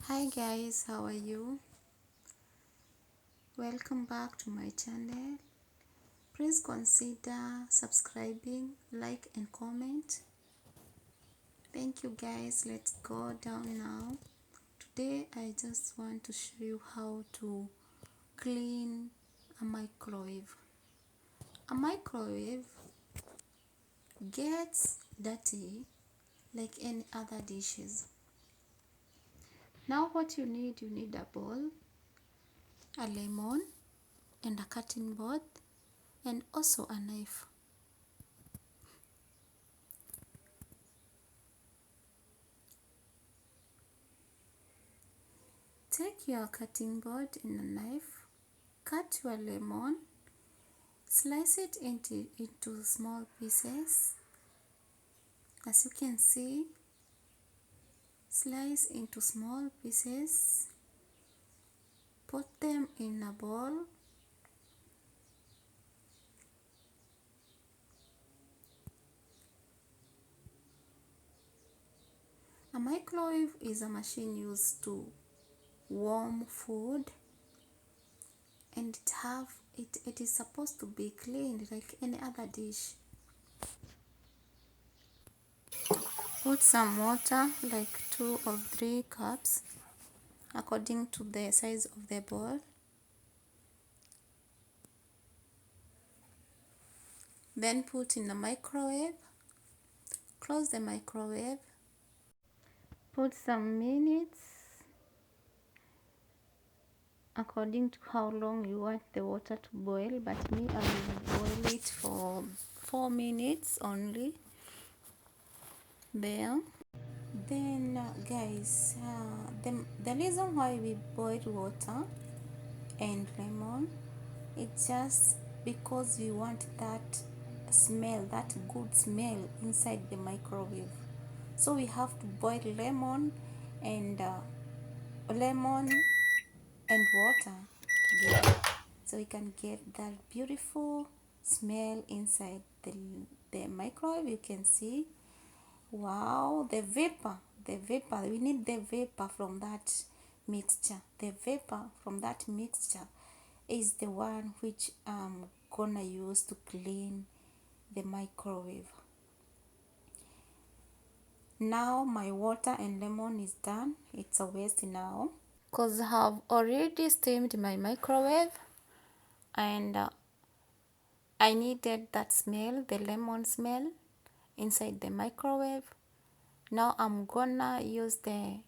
Hi guys, how are you? Welcome back to my channel. Please consider subscribing, like and comment. Thank you guys. Let's go down now. Today I just want to show you how to clean a microwave. A microwave gets dirty like any other dishes. Now what you need a bowl, a lemon and a cutting board and also a knife. Take your cutting board and a knife, cut your lemon, slice it into small pieces. As you can see, slice into small pieces, put them in a bowl. A microwave is a machine used to warm food, and it is supposed to be cleaned like any other dish. Put some water, like 2 or 3 cups, according to the size of the bowl. Then put in the microwave. Close the microwave. Put some minutes according to how long you want the water to boil, but me I will boil it for 4 minutes only. There. Then guys, the reason why we boil water and lemon, it's just because we want that smell, that good smell inside the microwave. So we have to boil lemon and water together, so we can get that beautiful smell inside the microwave. You can see, wow, the vapor, we need the vapor from that mixture. The vapor from that mixture is the one which I'm gonna use to clean the microwave. Now my water and lemon is done. It's a waste now because I have already steamed my microwave, and I needed that smell, the lemon smell inside the microwave. Now I'm gonna use the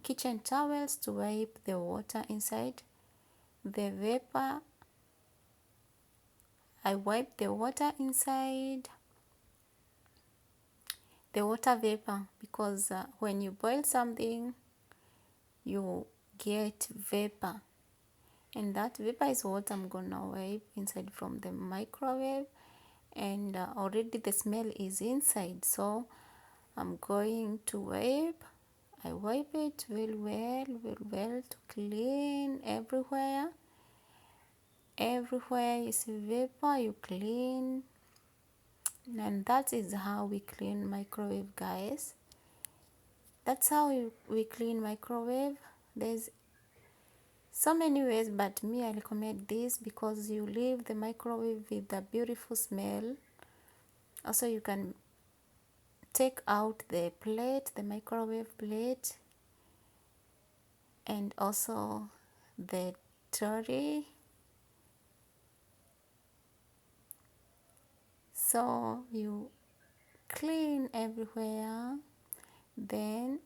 kitchen towels to wipe the water inside the vapor. I wipe the water inside the water vapor, because when you boil something you get vapor, and that vapor is what I'm gonna wipe inside from the microwave. And already the smell is inside, so I'm going to wipe. I wipe it very well to clean everywhere. Everywhere you see vapor, you clean. And that is how we clean microwave, guys. That's how we clean microwave. There's so many ways, but me, I recommend this because you leave the microwave with a beautiful smell. Also, you can take out the plate, the microwave plate, and also the tray. So you clean everywhere. Then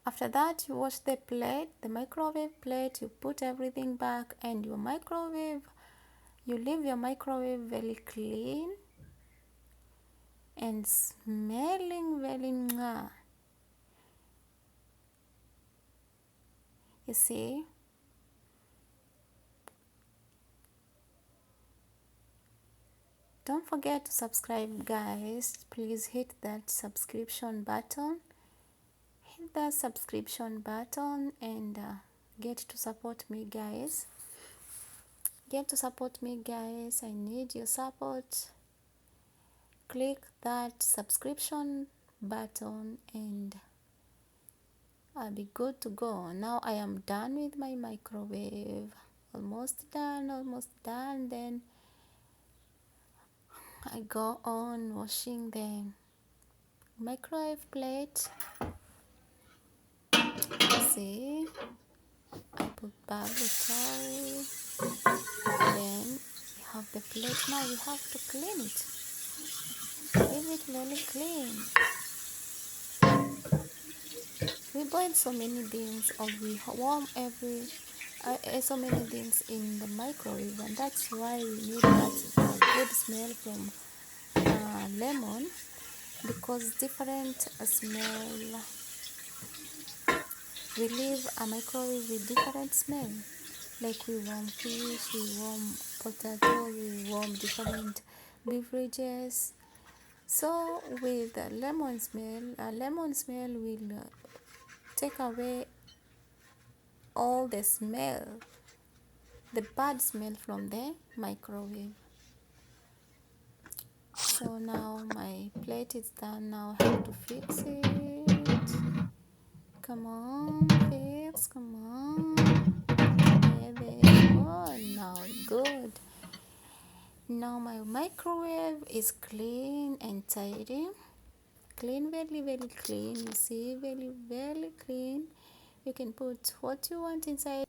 after that, you wash the plate, the microwave plate, you put everything back, and your microwave, you leave your microwave very clean and smelling very mwah. You see? Don't forget to subscribe, guys. Please hit that subscription button. Hit that subscription button and get to support me, guys. Get to support me, guys. I need your support. Click that subscription button and I'll be good to go. Now I am done with my microwave. Almost done. Then I go on washing the microwave plate. See, I put bubble towel. Then we have the plate. Now we have to clean it. Leave it very clean. We boil so many things, or we warm so many things in the microwave, and that's why we need that good smell from lemon, because different smell. We leave a microwave with different smell. Like we warm fish, we warm potato, we warm different beverages. So with lemon smell will take away all the smell, the bad smell from the microwave. So now my plate is done. Now I have to fix it. Come on, fix, come on. There. Oh, now good. Now my microwave is clean and tidy. Clean, very, very clean. You see, very, very clean. You can put what you want inside.